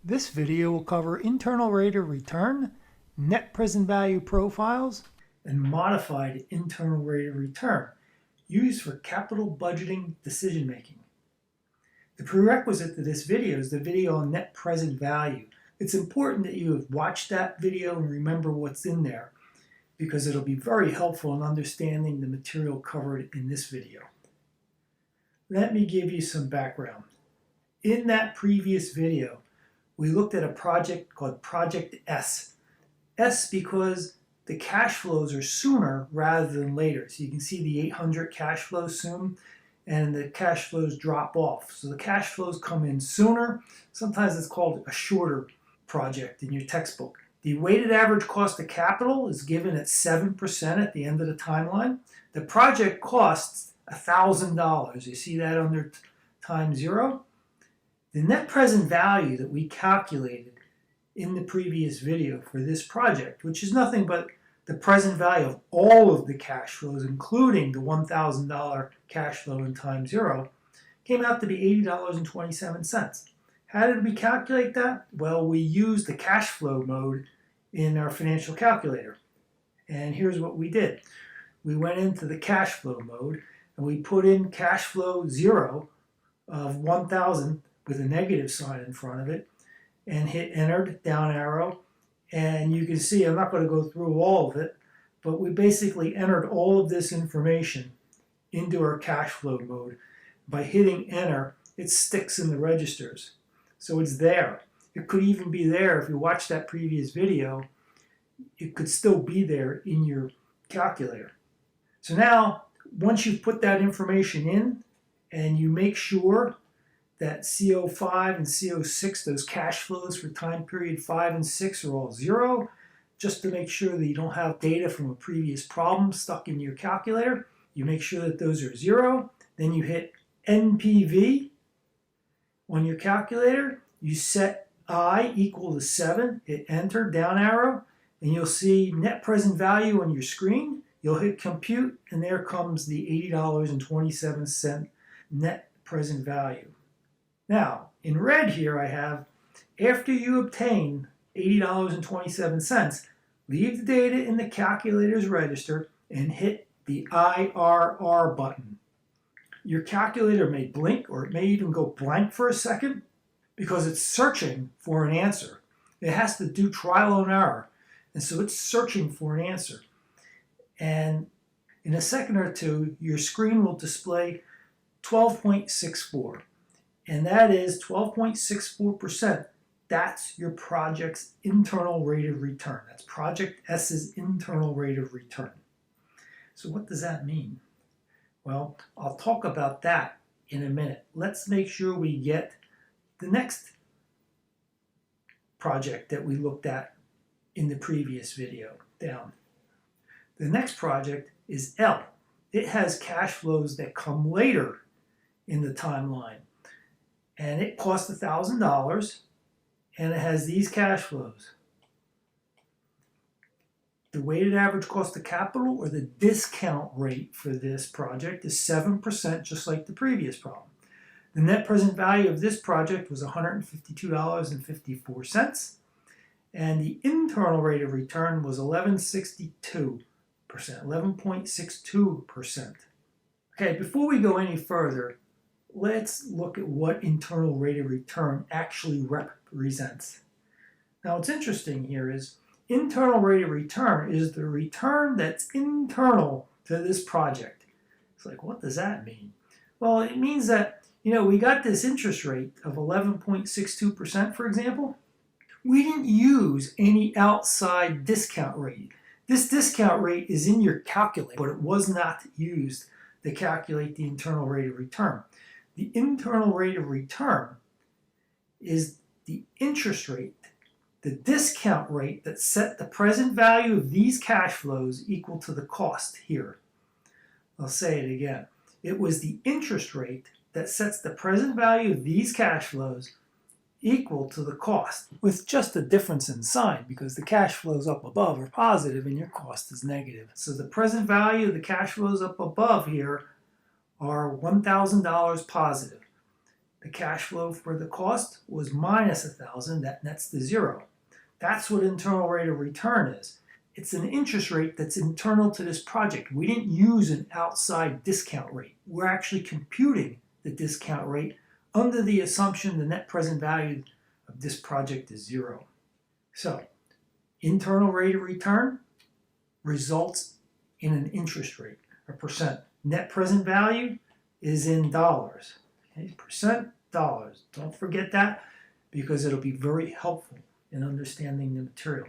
This video will cover internal rate of return, net present value profiles, and modified internal rate of return used for capital budgeting decision making. The prerequisite to this video is the video on net present value. It's important that you have watched that video and remember what's in there, because it'll be very helpful in understanding the material covered in this video. Let me give you some background. In that previous video, we looked at a project called Project S. S because the cash flows are sooner rather than later. So you can see the 800 cash flows soon, and the cash flows drop off. So the cash flows come in sooner. Sometimes it's called a shorter project in your textbook. The weighted average cost of capital is given at 7% at the end of the timeline. The project costs $1,000. You see that under time zero? The net present value that we calculated in the previous video for this project, which is nothing but the present value of all of the cash flows, including the $1,000 cash flow in time zero, came out to be $80.27. How did we calculate that? Well, we used the cash flow mode in our financial calculator. And here's what we did. We went into the cash flow mode and we put in cash flow zero of 1,000 with a negative sign in front of it and hit entered, down arrow. And you can see, I'm not going to go through all of it, but we basically entered all of this information into our cash flow mode. By hitting enter, it sticks in the registers. So it's there. It could even be there if you watched that previous video. It could still be there in your calculator. So now, once you've put that information in and you make sure that CO5 and CO6, those cash flows for time period 5 and 6 are all zero, just to make sure that you don't have data from a previous problem stuck in your calculator. You make sure that those are zero. Then you hit NPV on your calculator. You set I equal to 7, hit enter, down arrow, and you'll see net present value on your screen. You'll hit compute, and there comes the $80.27 net present value. Now, in red here I have, after you obtain $80.27, leave the data in the calculator's register and hit the IRR button. Your calculator may blink, or it may even go blank for a second, because it's searching for an answer. It has to do trial and error, and so it's searching for an answer. And in a second or two, your screen will display 12.64. And that is 12.64%. That's your project's internal rate of return. That's Project S's internal rate of return. So what does that mean? Well, I'll talk about that in a minute. Let's make sure we get the next project that we looked at in the previous video down. The next project is L. It has cash flows that come later in the timeline. And it costs $1,000, and it has these cash flows. The weighted average cost of capital, or the discount rate for this project, is 7%, just like the previous problem. The net present value of this project was $152.54, and the internal rate of return was 11.62%. Okay, before we go any further, let's look at what internal rate of return actually represents. Now, what's interesting here is internal rate of return is the return that's internal to this project. It's like, what does that mean? Well, it means that, we got this interest rate of 11.62%, for example. We didn't use any outside discount rate. This discount rate is in your calculator, but it was not used to calculate the internal rate of return. The internal rate of return is the interest rate, the discount rate that set the present value of these cash flows equal to the cost here. I'll say it again. It was the interest rate that sets the present value of these cash flows equal to the cost, with just a difference in sign, because the cash flows up above are positive and your cost is negative. So the present value of the cash flows up above here are $1,000 positive. The cash flow for the cost was minus 1,000, that nets to zero. That's what internal rate of return is. It's an interest rate that's internal to this project. We didn't use an outside discount rate. We're actually computing the discount rate under the assumption the net present value of this project is zero. So, internal rate of return results in an interest rate, a percent. Net present value is in dollars. Okay, percent dollars. Don't forget that because it'll be very helpful in understanding the material.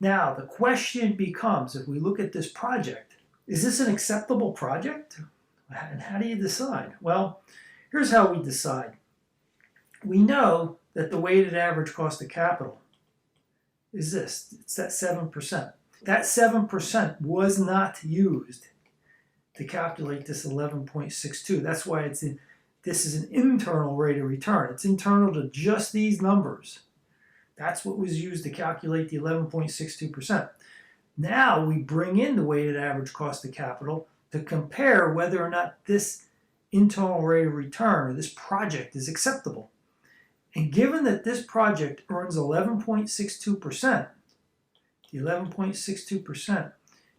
Now, the question becomes, if we look at this project, is this an acceptable project? And how do you decide? Well, here's how we decide. We know that the weighted average cost of capital is this. It's that 7%. That 7% was not used to calculate this 11.62. That's why this is an internal rate of return. It's internal to just these numbers. That's what was used to calculate the 11.62%. Now we bring in the weighted average cost of capital to compare whether or not this internal rate of return or this project is acceptable. And given that this project earns 11.62%, the 11.62%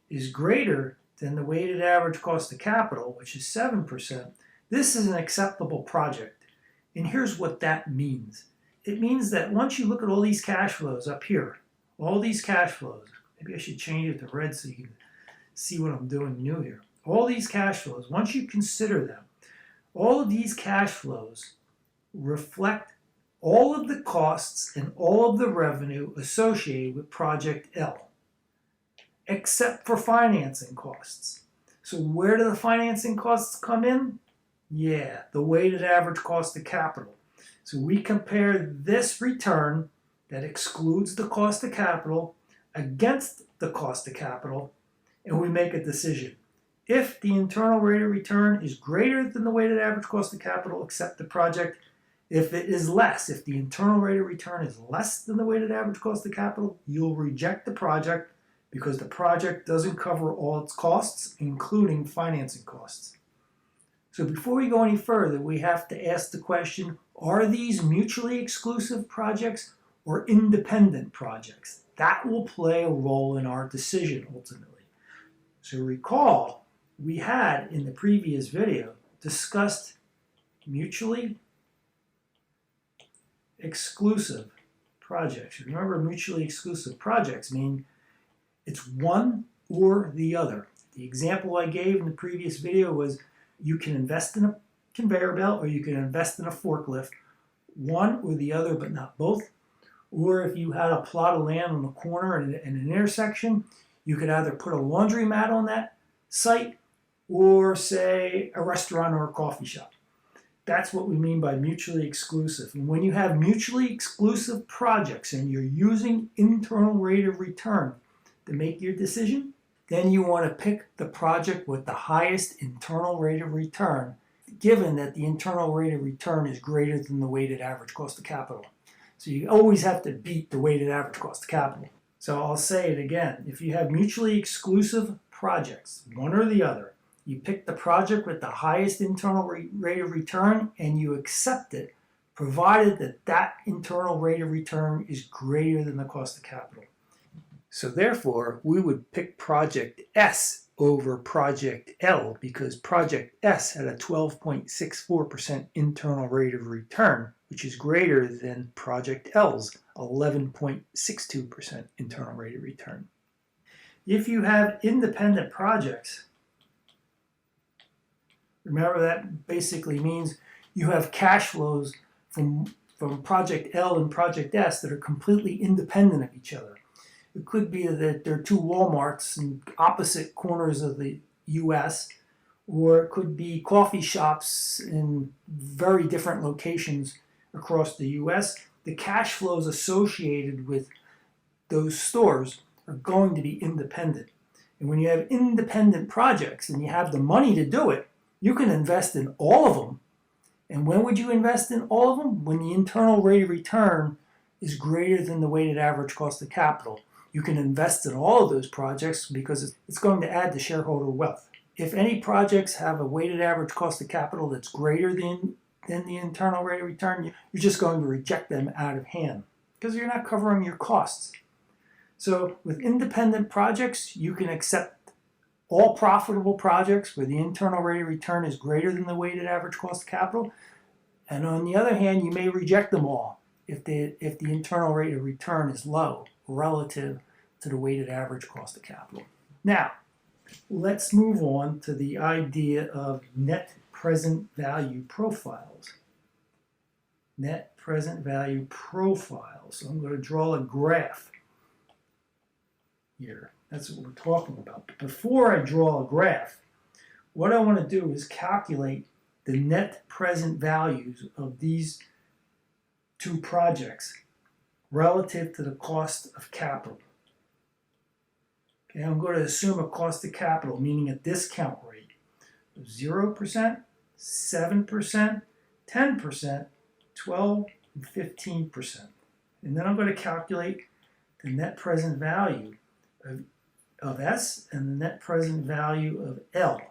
is greater than the weighted average cost of capital, which is 7%, this is an acceptable project. And here's what that means. It means that once you look at all these cash flows up here, all these cash flows, maybe I should change it to red so you can see what I'm doing new here. All these cash flows, once you consider them, all of these cash flows reflect all of the costs and all of the revenue associated with Project L, except for financing costs. So where do the financing costs come in? Yeah, the weighted average cost of capital. So we compare this return that excludes the cost of capital against the cost of capital, and we make a decision. If the internal rate of return is greater than the weighted average cost of capital, accept the project. If it is less, if the internal rate of return is less than the weighted average cost of capital, you'll reject the project because the project doesn't cover all its costs, including financing costs. So before we go any further, we have to ask the question, are these mutually exclusive projects or independent projects? That will play a role in our decision ultimately. So recall, we had in the previous video discussed mutually exclusive projects. Remember, mutually exclusive projects mean it's one or the other. The example I gave in the previous video was you can invest in a conveyor belt or you can invest in a forklift, one or the other but not both. Or if you had a plot of land on the corner and an intersection, you could either put a laundromat on that site or say a restaurant or a coffee shop. That's what we mean by mutually exclusive. And when you have mutually exclusive projects and you're using internal rate of return to make your decision, then you want to pick the project with the highest internal rate of return, given that the internal rate of return is greater than the weighted average cost of capital. So you always have to beat the weighted average cost of capital. So I'll say it again. If you have mutually exclusive projects, one or the other, you pick the project with the highest internal rate of return and you accept it, provided that that internal rate of return is greater than the cost of capital. So therefore, we would pick Project S over Project L because Project S had a 12.64% internal rate of return, which is greater than Project L's 11.62% internal rate of return. If you have independent projects, remember that basically means you have cash flows from Project L and Project S that are completely independent of each other. It could be that there are two Walmarts in opposite corners of the U.S., or it could be coffee shops in very different locations across the U.S. The cash flows associated with those stores are going to be independent. And when you have independent projects and you have the money to do it, you can invest in all of them. And when would you invest in all of them? When the internal rate of return is greater than the weighted average cost of capital. You can invest in all of those projects because it's going to add to shareholder wealth. If any projects have a weighted average cost of capital that's greater than than the internal rate of return, you're just going to reject them out of hand because you're not covering your costs. So with independent projects, you can accept all profitable projects where the internal rate of return is greater than the weighted average cost of capital. And on the other hand, you may reject them all if the internal rate of return is low relative to the weighted average cost of capital. Now, let's move on to the idea of net present value profiles. Net present value profiles. So I'm going to draw a graph here. That's what we're talking about. But before I draw a graph, what I want to do is calculate the net present values of these two projects relative to the cost of capital. Okay, I'm going to assume a cost of capital, meaning a discount rate of 0%, 7%, 10%, 12%, and 15%. And then I'm going to calculate the net present value of S and the net present value of L.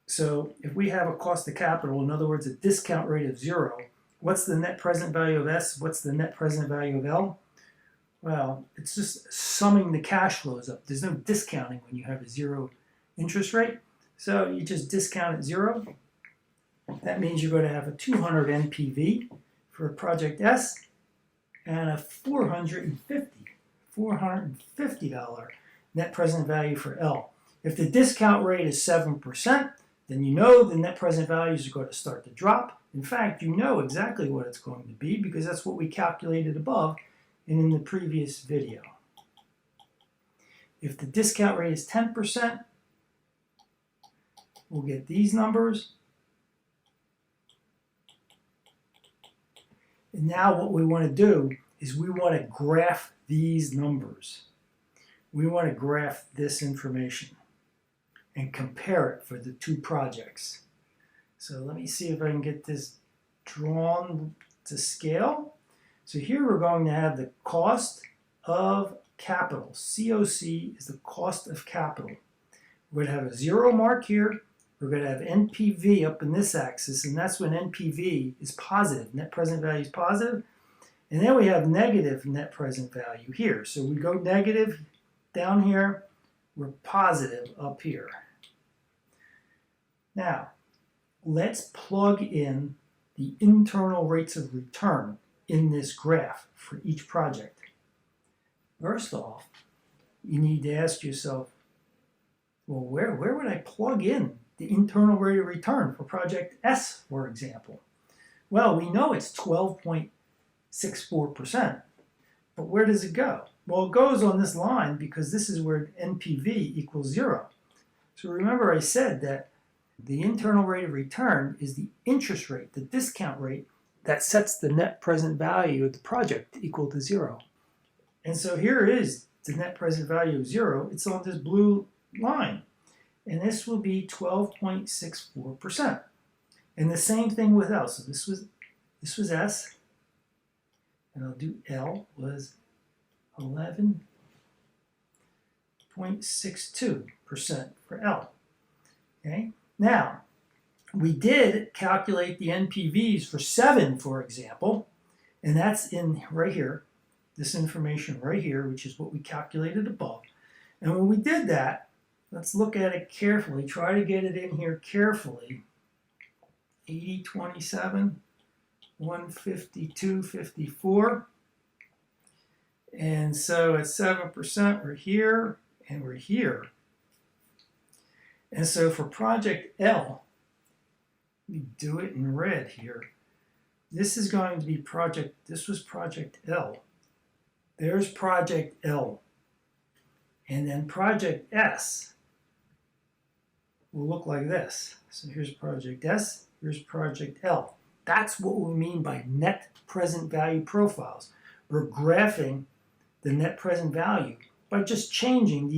So if we have a cost of capital, in other words, a discount rate of 0, what's the net present value of S? What's the net present value of L? Well, it's just summing the cash flows up. There's no discounting when you have a 0 interest rate. So you just discount at 0. That means you're going to have a 200 NPV for project S and a $450 net present value for L. If the discount rate is 7%, then you know the net present values are going to start to drop. In fact, you know exactly what it's going to be because that's what we calculated above and in the previous video. If the discount rate is 10%, we'll get these numbers. And now what we want to do is we want to graph these numbers. We want to graph this information and compare it for the two projects. So let me see if I can get this drawn to scale. So here we're going to have the cost of capital. COC is the cost of capital. We're going to have a 0 mark here. We're going to have NPV up in this axis, and that's when NPV is positive. Net present value is positive. And then we have negative net present value here. So we go negative down here. We're positive up here. Now, let's plug in the internal rates of return in this graph for each project. First off, you need to ask yourself, well, where would I plug in the internal rate of return for project S, for example? Well, we know it's 12.64%, but where does it go? Well, it goes on this line because this is where NPV equals 0. So remember I said that the internal rate of return is the interest rate, the discount rate, that sets the net present value of the project equal to 0. And so here is the net present value of 0. It's on this blue line. And this will be 12.64%. And the same thing with L. So this was S. And I'll do L was 11.62% for L. Okay? Now, we did calculate the NPVs for 7, for example, and that's in right here, this information right here, which is what we calculated above. And when we did that, let's look at it carefully, try to get it in here carefully. 80.27, 152.54. And so at 7%, we're here and we're here. And so for project L, we do it in red here. This is going to be this was project L. There's project L. And then project S will look like this. So here's project S, here's project L. That's what we mean by net present value profiles. We're graphing the net present value by just changing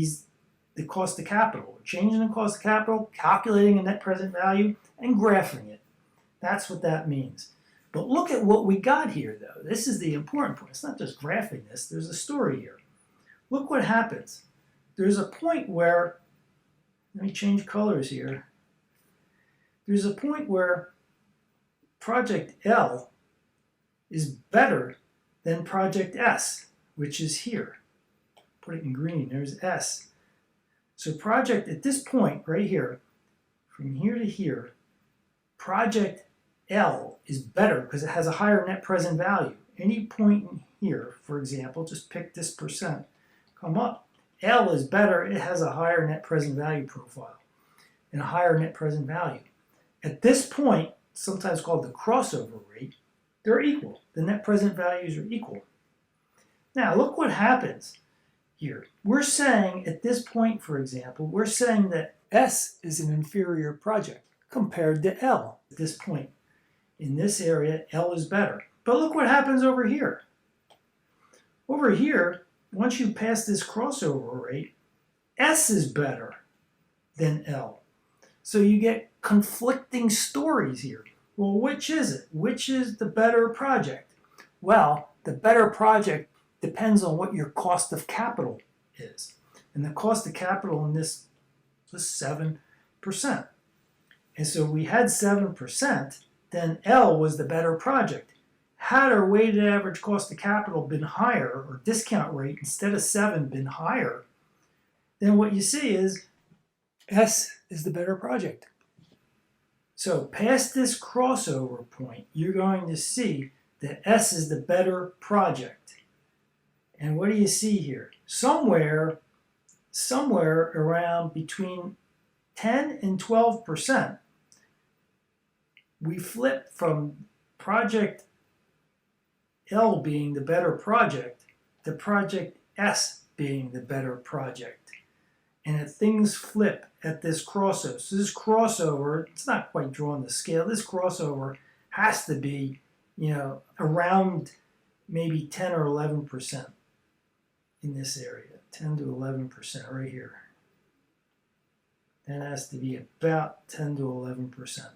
the cost of capital. We're changing the cost of capital, calculating a net present value, and graphing it. That's what that means. But look at what we got here, though. This is the important point. It's not just graphing this. There's a story here. Look what happens. There's a point where, let me change colors here. There's a point where project L is better than project S, which is here. Put it in green, there's S. So project at this point right here, from here to here, project L is better because it has a higher net present value. Any point in here, for example, just pick this percent, come up. L is better, it has a higher net present value profile and a higher net present value. At this point, sometimes called the crossover rate, they're equal. The net present values are equal. Now look what happens here. We're saying at this point, for example, we're saying that S is an inferior project compared to L. At this point, in this area, L is better. But look what happens over here. Over here, once you pass this crossover rate, S is better than L. So you get conflicting stories here. Well, which is it? Which is the better project? Well, the better project depends on what your cost of capital is. And the cost of capital in this was 7%. And so we had 7%, then L was the better project. Had our weighted average cost of capital been higher, or discount rate instead of 7 been higher, then what you see is S is the better project. So past this crossover point, you're going to see that S is the better project. And what do you see here? Somewhere around between 10 and 12%, we flip from project L being the better project to project S being the better project. And if things flip at this crossover, so this crossover, it's not quite drawn to scale, this crossover has to be, around maybe 10 or 11% in this area, 10 to 11% right here. That has to be about 10 to 11%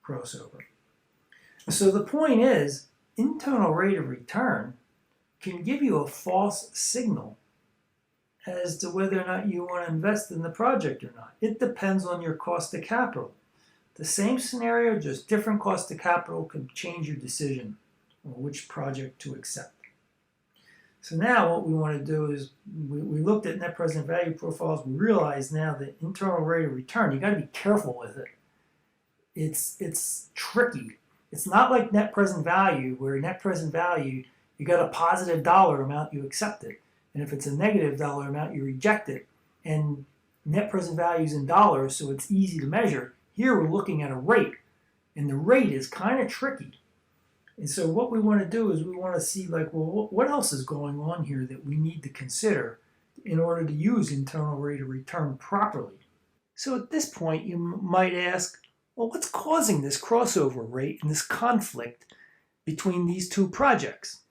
crossover. So the point is, internal rate of return can give you a false signal as to whether or not you want to invest in the project or not. It depends on your cost of capital. The same scenario, just different cost of capital can change your decision on which project to accept. So now what we want to do is, we looked at net present value profiles, we realize now that internal rate of return, you got to be careful with it. It's tricky. It's not like net present value, where net present value, you got a positive dollar amount, you accept it. And if it's a negative dollar amount, you reject it. And net present value is in dollars, so it's easy to measure. Here we're looking at a rate, and the rate is kind of tricky. And so what we want to do is we want to see, like, well, what else is going on here that we need to consider in order to use internal rate of return properly. So at this point, you might ask, well, what's causing this crossover rate and this conflict between these two projects?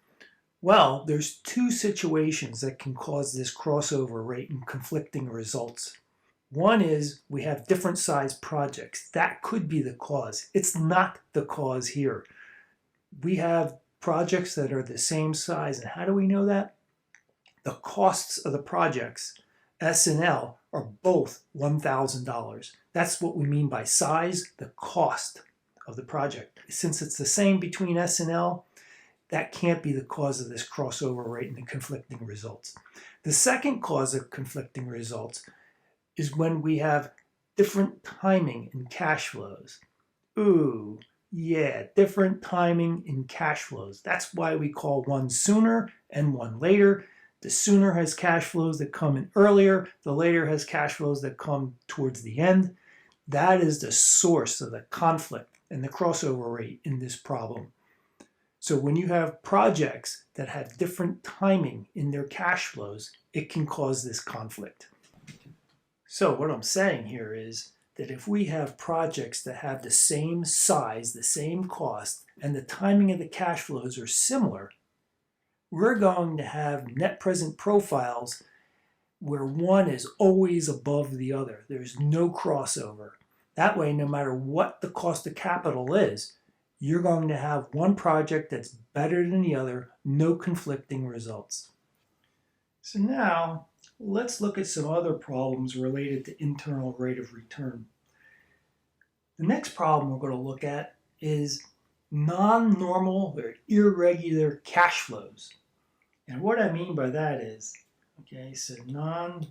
Well, there's two situations that can cause this crossover rate and conflicting results. One is we have different size projects. That could be the cause. It's not the cause here. We have projects that are the same size, and how do we know that? The costs of the projects, S and L, are both $1,000. That's what we mean by size, the cost of the project. Since it's the same between S and L, that can't be the cause of this crossover rate and the conflicting results. The second cause of conflicting results is when we have different timing in cash flows. Ooh, yeah, different timing in cash flows. That's why we call one sooner and one later. The sooner has cash flows that come in earlier, the later has cash flows that come towards the end. That is the source of the conflict and the crossover rate in this problem. So when you have projects that have different timing in their cash flows, it can cause this conflict. So what I'm saying here is that if we have projects that have the same size, the same cost, and the timing of the cash flows are similar, we're going to have net present profiles where one is always above the other. There's no crossover. That way, no matter what the cost of capital is, you're going to have one project that's better than the other, no conflicting results. So now, let's look at some other problems related to internal rate of return. The next problem we're going to look at is non-normal or irregular cash flows. And what I mean by that is, okay, so non-normal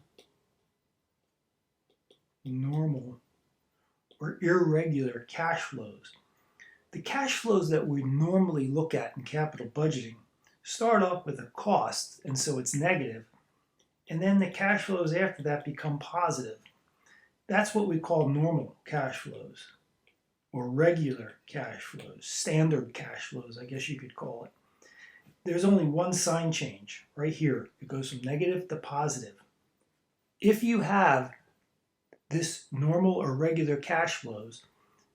or irregular cash flows. The cash flows that we normally look at in capital budgeting start off with a cost, and so it's negative, and then the cash flows after that become positive. That's what we call normal cash flows, or regular cash flows, standard cash flows, I guess you could call it. There's only one sign change right here. It goes from negative to positive. If you have this normal or regular cash flows,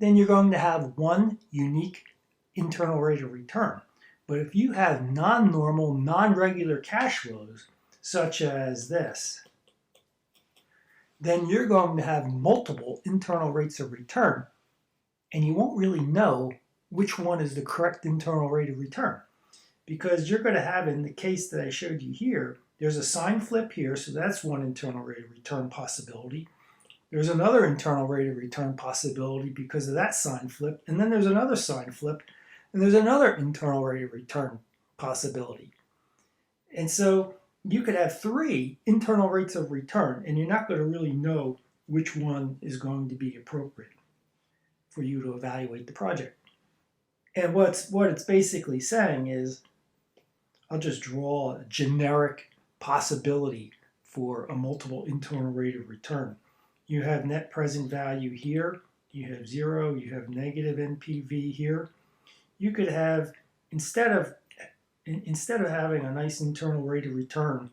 then you're going to have one unique internal rate of return. But if you have non-normal, non-regular cash flows, such as this, then you're going to have multiple internal rates of return, and you won't really know which one is the correct internal rate of return. Because you're going to have, in the case that I showed you here, there's a sign flip here, so that's one internal rate of return possibility. There's another internal rate of return possibility because of that sign flip, and then there's another sign flip, and there's another internal rate of return possibility. And so you could have 3 internal rates of return, and you're not going to really know which one is going to be appropriate for you to evaluate the project. And what it's basically saying is, I'll just draw a generic possibility for a multiple internal rate of return. You have net present value here, you have 0, you have negative NPV here. You could have, instead of having a nice internal rate of return,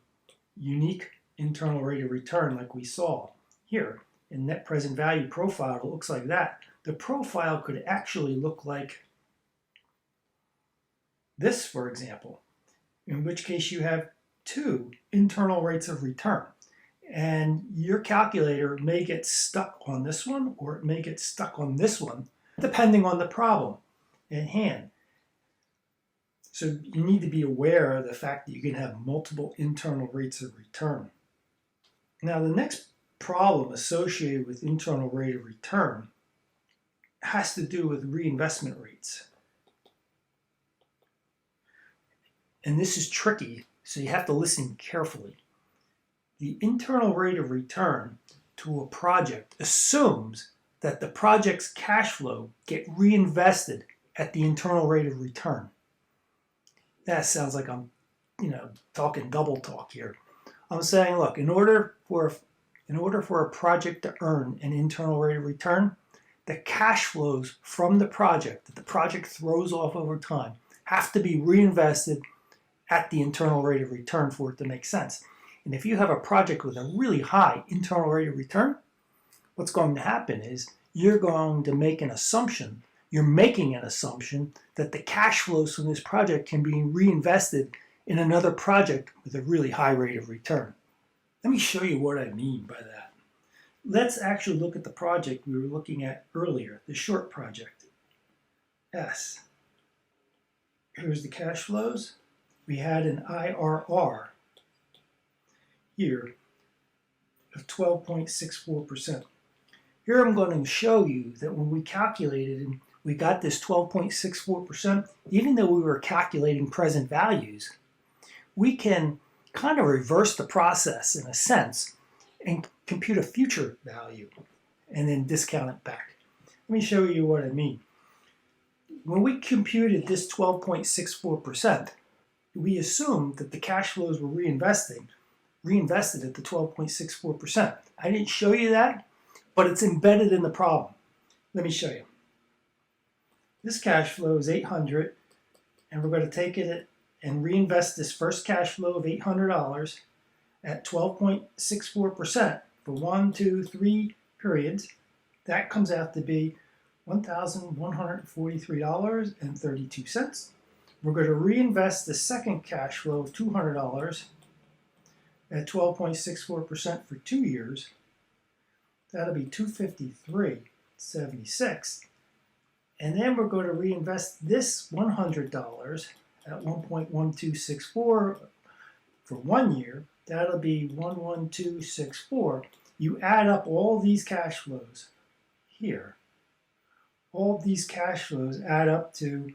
unique internal rate of return like we saw here in net present value profile, it looks like that. The profile could actually look like this, for example, in which case you have 2 internal rates of return. And your calculator may get stuck on this one, or it may get stuck on this one, depending on the problem at hand. So you need to be aware of the fact that you can have multiple internal rates of return. Now, the next problem associated with internal rate of return has to do with reinvestment rates. And this is tricky, so you have to listen carefully. The internal rate of return to a project assumes that the project's cash flow get reinvested at the internal rate of return. That sounds like I'm, talking double talk here. I'm saying, look, in order for a project to earn an internal rate of return, the cash flows from the project that the project throws off over time have to be reinvested at the internal rate of return for it to make sense. And if you have a project with a really high internal rate of return, what's going to happen is you're going to make an assumption. You're making an assumption that the cash flows from this project can be reinvested in another project with a really high rate of return. Let me show you what I mean by that. Let's actually look at the project we were looking at earlier, the short project, S. Here's the cash flows. We had an IRR here of 12.64%. Here I'm going to show you that when we calculated and we got this 12.64%, even though we were calculating present values, we can kind of reverse the process in a sense and compute a future value and then discount it back. Let me show you what I mean. When we computed this 12.64%, we assumed that the cash flows were reinvested at the 12.64%. I didn't show you that, but it's embedded in the problem. Let me show you. This cash flow is $800, and we're going to take it and reinvest this first cash flow of $800 at 12.64% for 1, 2, 3 periods. That comes out to be $1,143.32. We're going to reinvest the second cash flow of $200 at 12.64% for 2 years. That'll be $253.76. And then we're going to reinvest this $100 at 1.1264 for 1 year. That'll be 11264. You add up all these cash flows here. All these cash flows add up to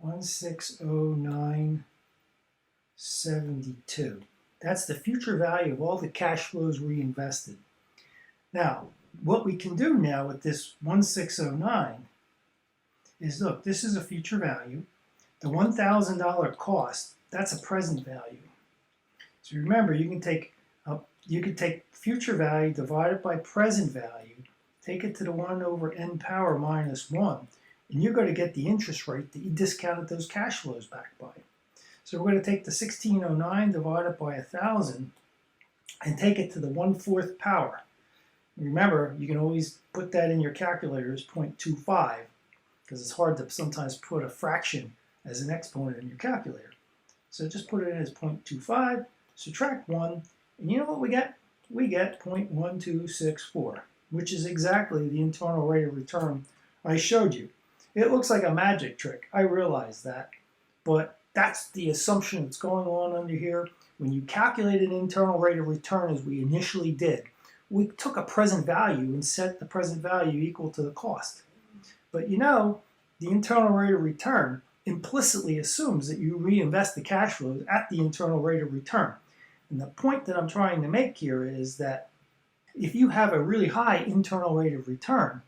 1609.72. That's the future value of all the cash flows reinvested. Now, what we can do now with this 1609 is, look, this is a future value. The $1,000 cost, that's a present value. So remember, you can take future value divided by present value, take it to the 1 over n power minus 1, and you're going to get the interest rate that you discounted those cash flows back by. So we're going to take the 1609 divided by 1,000 and take it to the 1/4 power. Remember, you can always put that in your calculator as 0.25 because it's hard to sometimes put a fraction as an exponent in your calculator. So just put it in as 0.25, subtract 1, and you know what we get? We get 0.1264, which is exactly the internal rate of return I showed you. It looks like a magic trick, I realize that, but that's the assumption that's going on under here. When you calculate an internal rate of return as we initially did, we took a present value and set the present value equal to the cost. But you know, the internal rate of return implicitly assumes that you reinvest the cash flows at the internal rate of return. And the point that I'm trying to make here is that if you have a really high internal rate of return,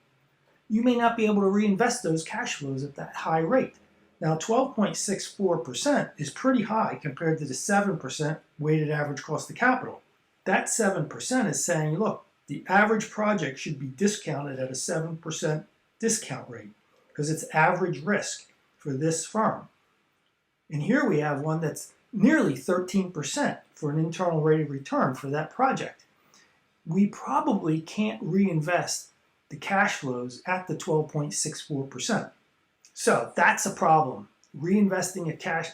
you may not be able to reinvest those cash flows at that high rate. Now, 12.64% is pretty high compared to the 7% weighted average cost of capital. That 7% is saying, look, the average project should be discounted at a 7% discount rate because it's average risk for this firm. And here we have one that's nearly 13% for an internal rate of return for that project. We probably can't reinvest the cash flows at the 12.64%. So that's a problem. Reinvesting cash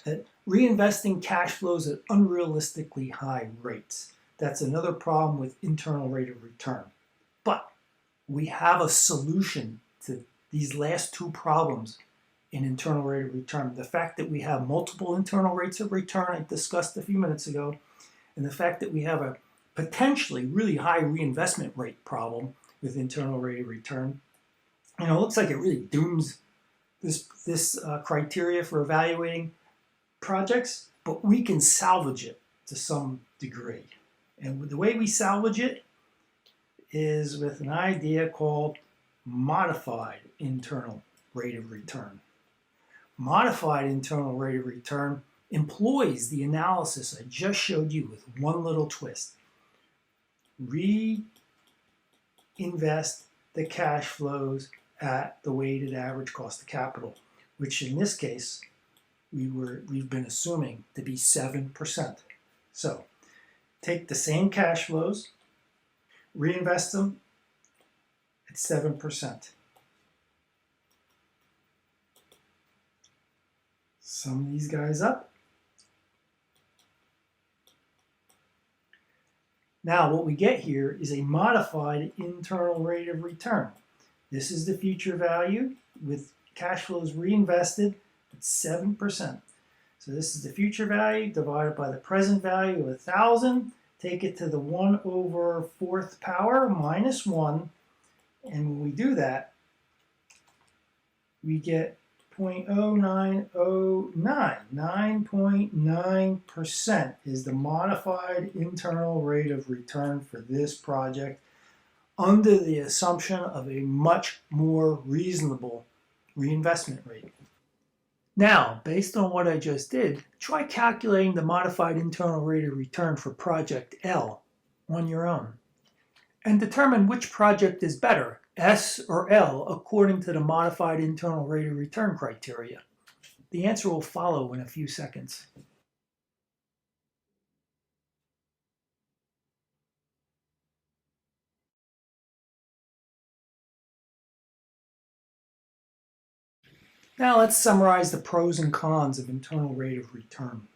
flows at unrealistically high rates. That's another problem with internal rate of return. But we have a solution to these last two problems in internal rate of return. The fact that we have multiple internal rates of return I discussed a few minutes ago, and the fact that we have a potentially really high reinvestment rate problem with internal rate of return. You know, it looks like it really dooms this criteria for evaluating projects, but we can salvage it to some degree. And the way we salvage it is with an idea called modified internal rate of return. Modified internal rate of return employs the analysis I just showed you with one little twist. Reinvest the cash flows at the weighted average cost of capital, which in this case we've been assuming to be 7%. So take the same cash flows, reinvest them at 7%. Sum these guys up. Now what we get here is a modified internal rate of return. This is the future value with cash flows reinvested at 7%. So this is the future value divided by the present value of 1,000. Take it to the 1 over 4th power minus 1. And when we do that, we get 0.0909. 9.9% is the modified internal rate of return for this project under the assumption of a much more reasonable reinvestment rate. Now, based on what I just did, try calculating the modified internal rate of return for project L on your own, and determine which project is better, S or L, according to the modified internal rate of return criteria. The answer will follow in a few seconds. Now let's summarize the pros and cons of internal rate of return.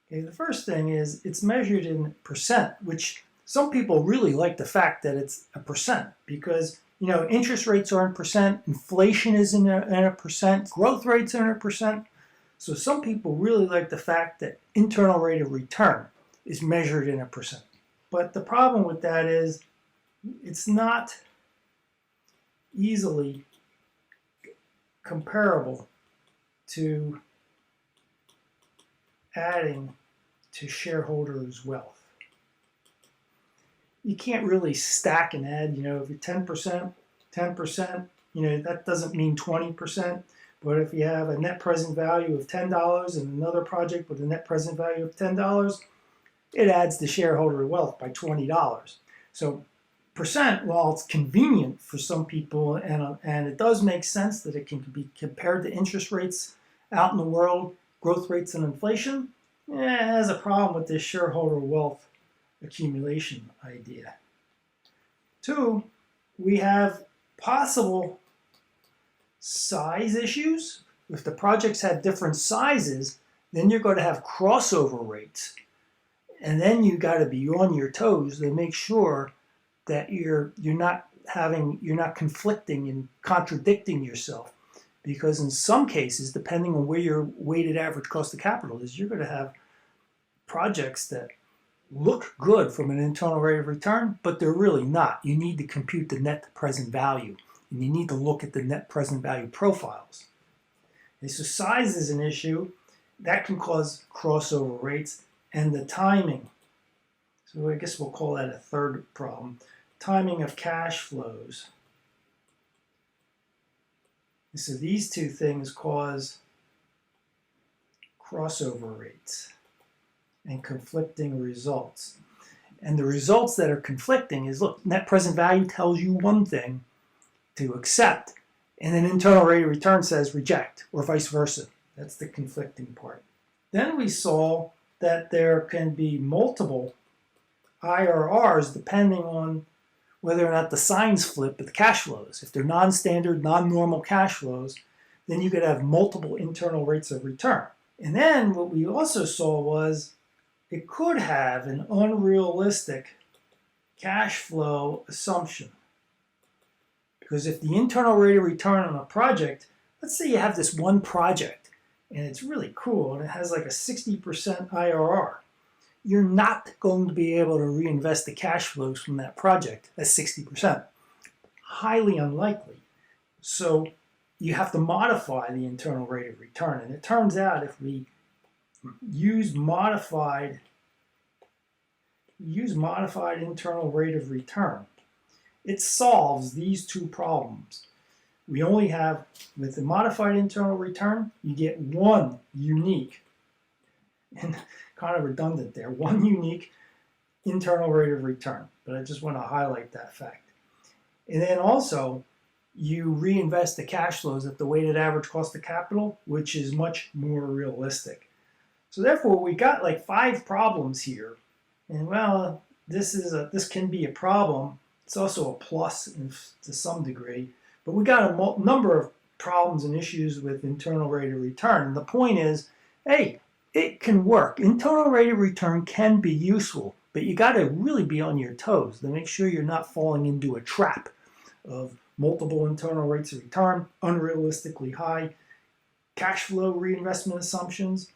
Okay, the first thing is it's measured in percent, which some people really like the fact that it's a percent because, you know, interest rates are in percent, inflation is in a percent, growth rates are in a percent. So some people really like the fact that internal rate of return is measured in a percent. But the problem with that is it's not easily comparable to adding to shareholders' wealth. You can't really stack and add, if you're 10%, 10%, that doesn't mean 20%. But if you have a net present value of $10 and another project with a net present value of $10, it adds the shareholder wealth by $20. So percent, while it's convenient for some people, and it does make sense that it can be compared to interest rates out in the world, growth rates and inflation, it has a problem with this shareholder wealth accumulation idea. Two, we have possible size issues. If the projects have different sizes, then you're going to have crossover rates. And then you got to be on your toes to make sure that you're not conflicting and contradicting yourself. Because in some cases, depending on where your weighted average cost of capital is, you're going to have projects that look good from an internal rate of return, but they're really not. You need to compute the net present value, and you need to look at the net present value profiles. And so size is an issue. That can cause crossover rates, and the timing. So I guess we'll call that a third problem. Timing of cash flows. And so these two things cause crossover rates and conflicting results. And the results that are conflicting is, look, net present value tells you one thing to accept, and then internal rate of return says reject, or vice versa. That's the conflicting part. Then we saw that there can be multiple IRRs depending on whether or not the signs flip with the cash flows. If they're non-standard, non-normal cash flows, then you could have multiple internal rates of return. And then what we also saw was it could have an unrealistic cash flow assumption. Because if the internal rate of return on a project, let's say you have this one project and it's really cool and it has like a 60% IRR, you're not going to be able to reinvest the cash flows from that project at 60%. Highly unlikely. So you have to modify the internal rate of return. And it turns out if we use modified internal rate of return, it solves these two problems. We only have, with the modified internal return, you get one unique, and kind of redundant there, one unique internal rate of return. But I just want to highlight that fact. And then also, you reinvest the cash flows at the weighted average cost of capital, which is much more realistic. So therefore, we got like 5 problems here. And well, this can be a problem. It's also a plus to some degree. But we got a number of problems and issues with internal rate of return. And the point is, hey, it can work. Internal rate of return can be useful, but you got to really be on your toes to make sure you're not falling into a trap of multiple internal rates of return, unrealistically high cash flow reinvestment assumptions,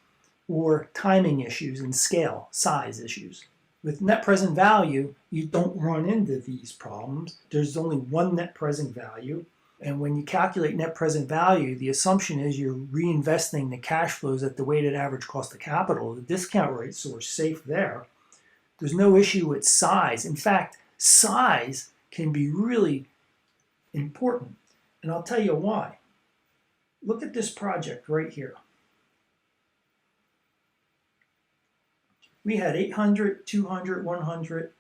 or timing issues and scale, size issues. With net present value, you don't run into these problems. There's only one net present value. And when you calculate net present value, the assumption is you're reinvesting the cash flows at the weighted average cost of capital, the discount rate, so we're safe there. There's no issue with size. In fact, size can be really important. And I'll tell you why. Look at this project right here. We had 800, 200, 100,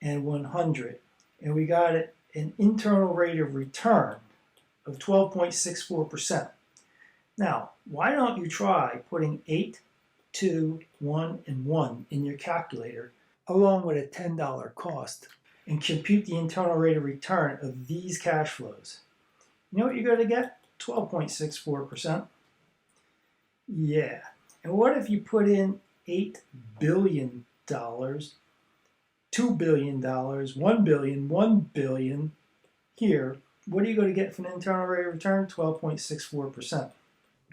and 100. And we got an internal rate of return of 12.64%. Now, why don't you try putting 8, 2, 1, and 1 in your calculator along with a $10 cost and compute the internal rate of return of these cash flows? You know what you're going to get? 12.64%. Yeah. And what if you put in $8 billion, $2 billion, $1 billion, $1 billion here? What are you going to get from an internal rate of return? 12.64%.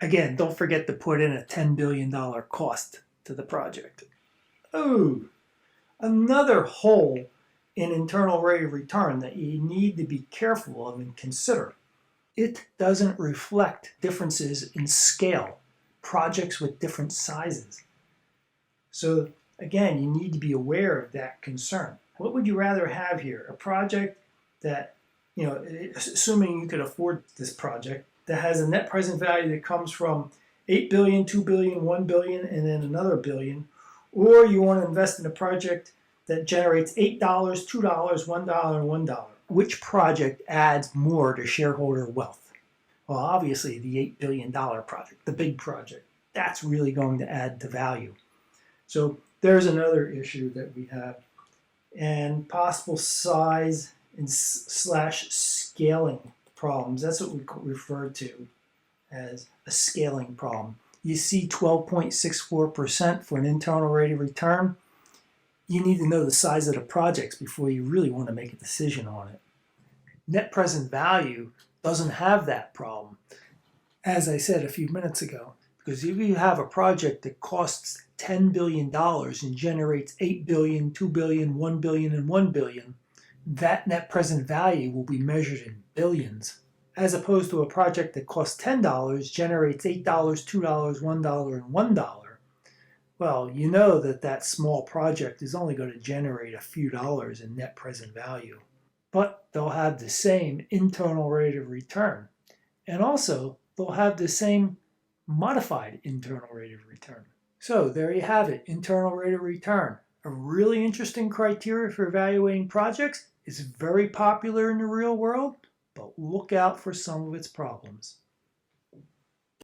Again, don't forget to put in a $10 billion cost to the project. Oh, another hole in internal rate of return that you need to be careful of and consider. It doesn't reflect differences in scale. projects with different sizes. So again, you need to be aware of that concern. What would you rather have here? A project that, assuming you could afford this project, that has a net present value that comes from 8 billion, 2 billion, 1 billion, and then another billion, or you want to invest in a project that generates $8, $2, $1, and $1. Which project adds more to shareholder wealth? Well, obviously the $8 billion project, the big project, that's really going to add to value. So there's another issue that we have, and possible size and slash scaling problems. That's what we refer to as a scaling problem. You see 12.64% for an internal rate of return. You need to know the size of the projects before you really want to make a decision on it. Net present value doesn't have that problem, as I said a few minutes ago, because if you have a project that costs $10 billion and generates 8 billion, 2 billion, 1 billion, and 1 billion, that net present value will be measured in billions, as opposed to a project that costs $10, generates $8, $2, $1, and $1. Well, you know that that small project is only going to generate a few dollars in net present value. But they'll have the same internal rate of return. And also, they'll have the same modified internal rate of return. So there you have it, internal rate of return. A really interesting criteria for evaluating projects. It's very popular in the real world, but look out for some of its problems.